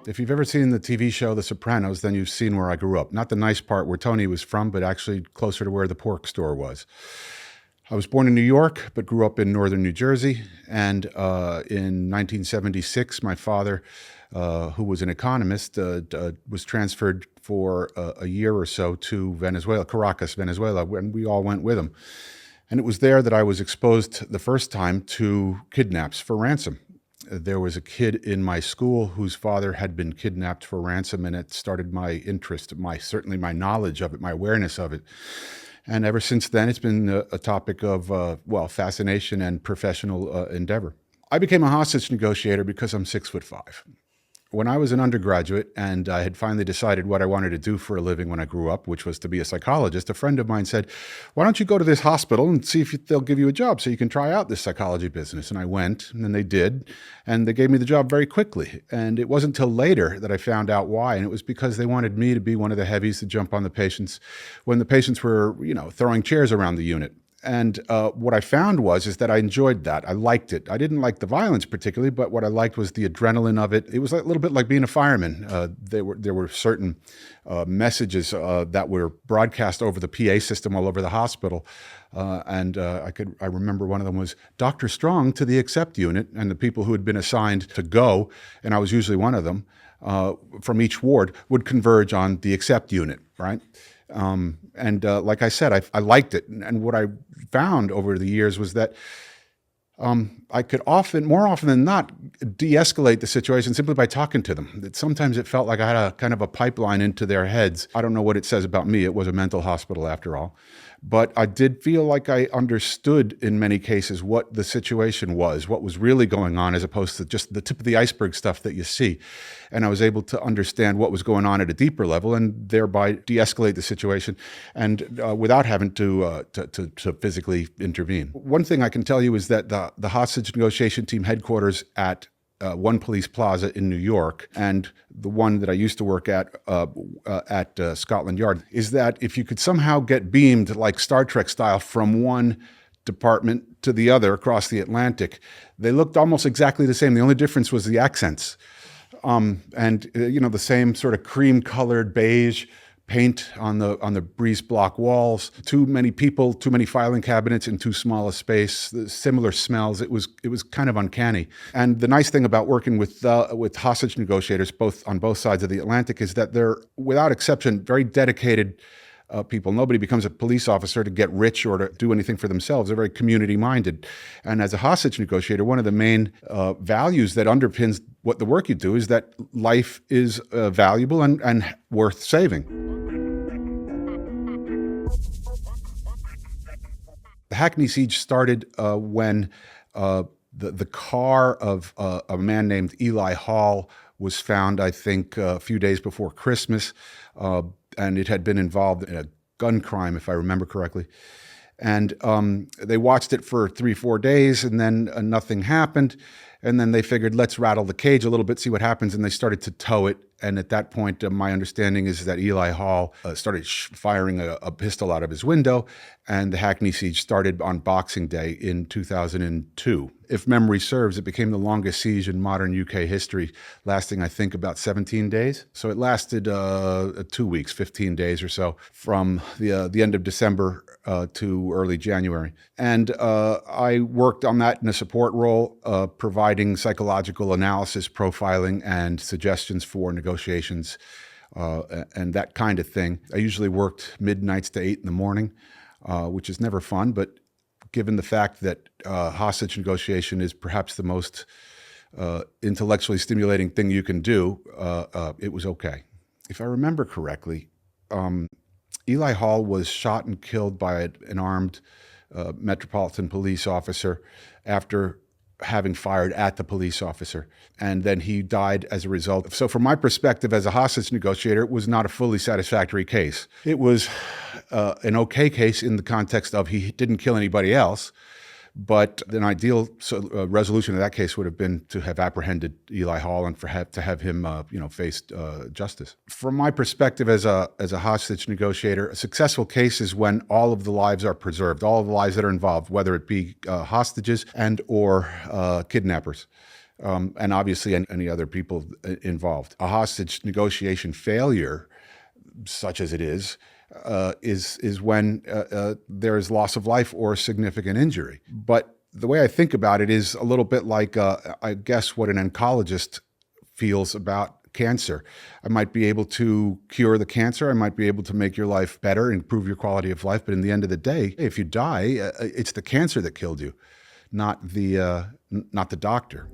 If you've ever seen the TV show The Sopranos, then you've seen where I grew up. Not the nice part where Tony was from, but actually closer to where the pork store was. I was born in New York, but grew up in northern New Jersey. And in 1976, my father, who was an economist, was transferred for a year or so to Venezuela, Caracas, Venezuela, and we all went with him. And it was there that I was exposed the first time to kidnaps for ransom. There was a kid in my school whose father had been kidnapped for ransom, and it started my interest, certainly my knowledge of it, my awareness of it. And ever since then, it's been a topic of, fascination and professional endeavor. I became a hostage negotiator because I'm 6'5". When I was an undergraduate and I had finally decided what I wanted to do for a living when I grew up, which was to be a psychologist, a friend of mine said, "Why don't you go to this hospital and see if they'll give you a job so you can try out this psychology business?" And I went, and they did, and they gave me the job very quickly. And it wasn't until later that I found out why, and it was because they wanted me to be one of the heavies to jump on the patients when the patients were, throwing chairs around the unit. And what I found is that I enjoyed that. I liked it. I didn't like the violence particularly, but what I liked was the adrenaline of it. It was a little bit like being a fireman. There were certain messages that were broadcast over the PA system all over the hospital. I remember one of them was Dr. Strong to the accept unit, and the people who had been assigned to go, and I was usually one of them, from each ward would converge on the accept unit, right? Like I said, I liked it. And what I found over the years was that I could more often than not, de-escalate the situation simply by talking to them. That sometimes it felt like I had a kind of a pipeline into their heads. I don't know what it says about me. It was a mental hospital after all. But I did feel like I understood in many cases what the situation was, what was really going on, as opposed to just the tip of the iceberg stuff that you see. And I was able to understand what was going on at a deeper level and thereby de-escalate the situation and without having to physically intervene. One thing I can tell you is that the hostage negotiation team headquarters at One Police Plaza in New York, and the one that I used to work at Scotland Yard, is that if you could somehow get beamed like Star Trek style from one department to the other across the Atlantic, they looked almost exactly the same. The only difference was the accents. The same sort of cream-colored beige paint on the breeze block walls, too many people, too many filing cabinets in too small a space, similar smells. It was kind of uncanny. And the nice thing about working with hostage negotiators on both sides of the Atlantic is that they're, without exception, very dedicated people. Nobody becomes a police officer to get rich or to do anything for themselves. They're very community-minded. And as a hostage negotiator, one of the main values that underpins what the work you do is that life is valuable and worth saving. The Hackney siege started when the car of a man named Eli Hall was found, I think, a few days before Christmas, and it had been involved in a gun crime, if I remember correctly. And they watched it for 3-4 days, and then nothing happened. And then they figured, let's rattle the cage a little bit, see what happens, and they started to tow it. And at that point, my understanding is that Eli Hall started firing a pistol out of his window, and the Hackney siege started on Boxing Day in 2002. If memory serves, it became the longest siege in modern UK history, lasting, I think, about 17 days. So it lasted 2 weeks, 15 days or so, from the end of December to early January. And I worked on that in a support role, providing psychological analysis, profiling, and suggestions for negotiations and that kind of thing. I usually worked midnights to 8 in the morning, which is never fun, but given the fact that hostage negotiation is perhaps the most intellectually stimulating thing you can do, it was okay. If I remember correctly, Eli Hall was shot and killed by an armed Metropolitan Police officer after having fired at the police officer. And then he died as a result. So from my perspective as a hostage negotiator, it was not a fully satisfactory case. It was an okay case in the context of he didn't kill anybody else, but an ideal resolution of that case would have been to have apprehended Eli Hall and to have him face justice. From my perspective as a hostage negotiator, a successful case is when all of the lives are preserved, all of the lives that are involved, whether it be hostages and or kidnappers. and obviously any other people involved. A hostage negotiation failure, such as it is when there is loss of life or significant injury. But the way I think about it is a little bit like, I guess, what an oncologist feels about cancer. I might be able to cure the cancer. I might be able to make your life better, improve your quality of life. But in the end of the day, if you die, it's the cancer that killed you, not the doctor.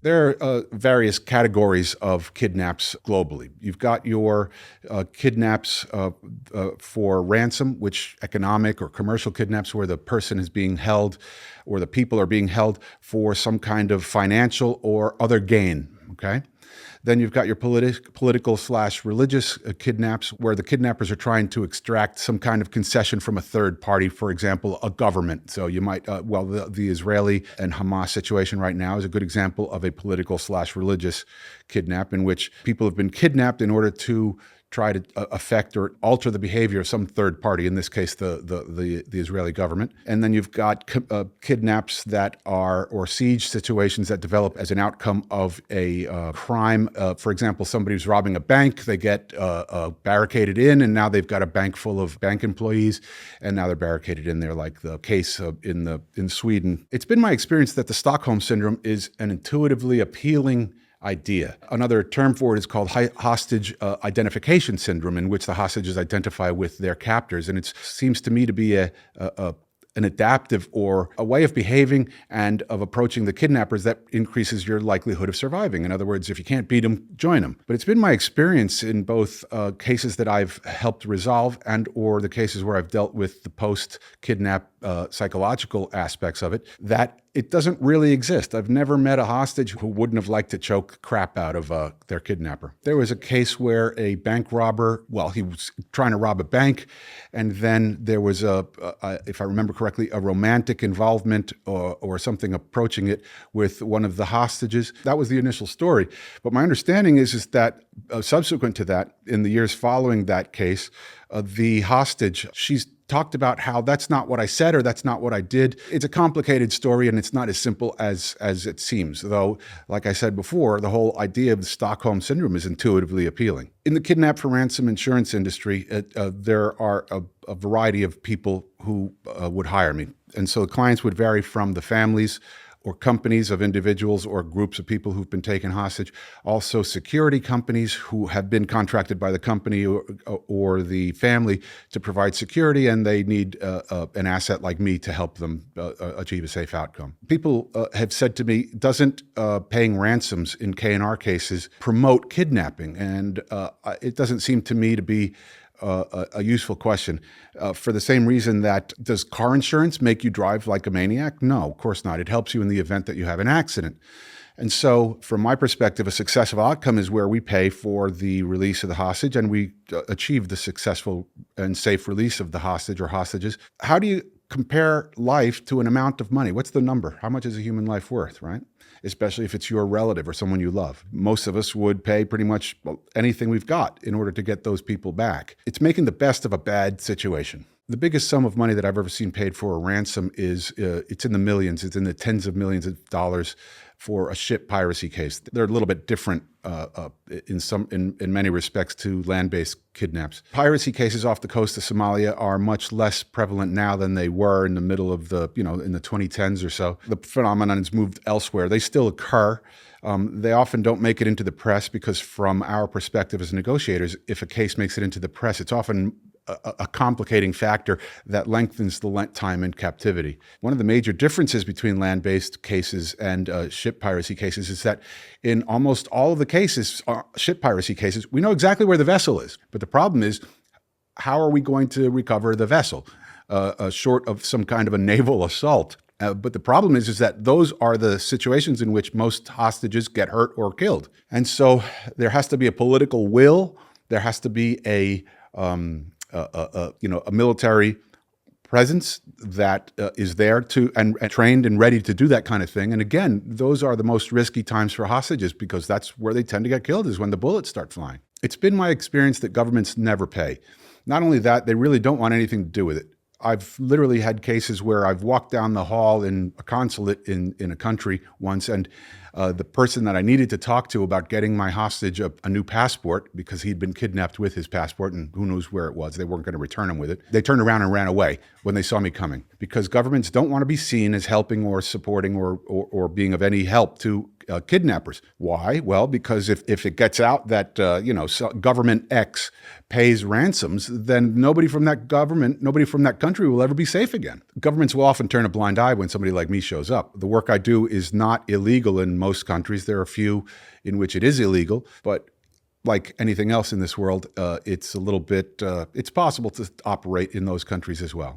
There are various categories of kidnaps globally. You've got your kidnaps for ransom, which economic or commercial kidnaps, where the person is being held or the people are being held for some kind of financial or other gain, okay? Then you've got your political/religious kidnaps, where the kidnappers are trying to extract some kind of concession from a third party, for example, a government. So you might, the Israeli and Hamas situation right now is a good example of a political/religious kidnap, in which people have been kidnapped in order to try to affect or alter the behavior of some third party, in this case, the Israeli government. And then you've got kidnaps that are, or siege situations that develop as an outcome of a crime. For example, somebody who's robbing a bank, they get barricaded in, and now they've got a bank full of bank employees, and now they're barricaded in there, like the case in Sweden. It's been my experience that the Stockholm Syndrome is an intuitively appealing idea. Another term for it is called hostage identification syndrome, in which the hostages identify with their captors. And it seems to me to be an adaptive or a way of behaving and of approaching the kidnappers that increases your likelihood of surviving. In other words, if you can't beat them, join them. But it's been my experience in both cases that I've helped resolve and or the cases where I've dealt with the post-kidnap psychological aspects of it, that it doesn't really exist. I've never met a hostage who wouldn't have liked to choke crap out of their kidnapper. There was a case where a bank robber, he was trying to rob a bank, and then there was if I remember correctly, a romantic involvement or something approaching it with one of the hostages. That was the initial story. But my understanding is that subsequent to that, in the years following that case, the hostage, she's talked about how that's not what I said or that's not what I did. It's a complicated story, and it's not as simple as it seems. Though, like I said before, the whole idea of the Stockholm Syndrome is intuitively appealing. In the kidnap for ransom insurance industry, there are a variety of people who would hire me. And so the clients would vary from the families or companies of individuals or groups of people who've been taken hostage. Also security companies who have been contracted by the company or the family to provide security, and they need an asset like me to help them achieve a safe outcome. People have said to me, doesn't paying ransoms in K&R cases promote kidnapping? And it doesn't seem to me to be a useful question, for the same reason that, does car insurance make you drive like a maniac? No, of course not. It helps you in the event that you have an accident. And so from my perspective, a successful outcome is where we pay for the release of the hostage and we achieve the successful and safe release of the hostage or hostages. How do you compare life to an amount of money? What's the number? How much is a human life worth, right? Especially if it's your relative or someone you love. Most of us would pay pretty much anything we've got in order to get those people back. It's making the best of a bad situation. The biggest sum of money that I've ever seen paid for a ransom is, it's in the millions, it's in the tens of millions of dollars for a ship piracy case. They're a little bit different in many respects to land-based kidnaps. Piracy cases off the coast of Somalia are much less prevalent now than they were in the middle of in the 2010s or so. The phenomenon has moved elsewhere. They still occur. They often don't make it into the press because from our perspective as negotiators, if a case makes it into the press, it's often a complicating factor that lengthens the time in captivity. One of the major differences between land-based cases and ship piracy cases is that in almost all of the cases, ship piracy cases, we know exactly where the vessel is. But the problem is, how are we going to recover the vessel, short of some kind of a naval assault? But the problem is that those are the situations in which most hostages get hurt or killed. And so there has to be a political will. There has to be a military presence that is there to and trained and ready to do that kind of thing. And again, those are the most risky times for hostages because that's where they tend to get killed, is when the bullets start flying. It's been my experience that governments never pay. Not only that, they really don't want anything to do with it. I've literally had cases where I've walked down the hall in a consulate in a country once, and the person that I needed to talk to about getting my hostage a new passport, because he'd been kidnapped with his passport and who knows where it was. They weren't going to return him with it. They turned around and ran away when they saw me coming, because governments don't want to be seen as helping or supporting or being of any help to kidnappers. Why? Well, because if it gets out that government X pays ransoms, then nobody from that government, nobody from that country will ever be safe again. Governments will often turn a blind eye when somebody like me shows up. The work I do is not illegal in most countries. There are a few in which it is illegal, but like anything else in this world, it's a little bit, it's possible to operate in those countries as well.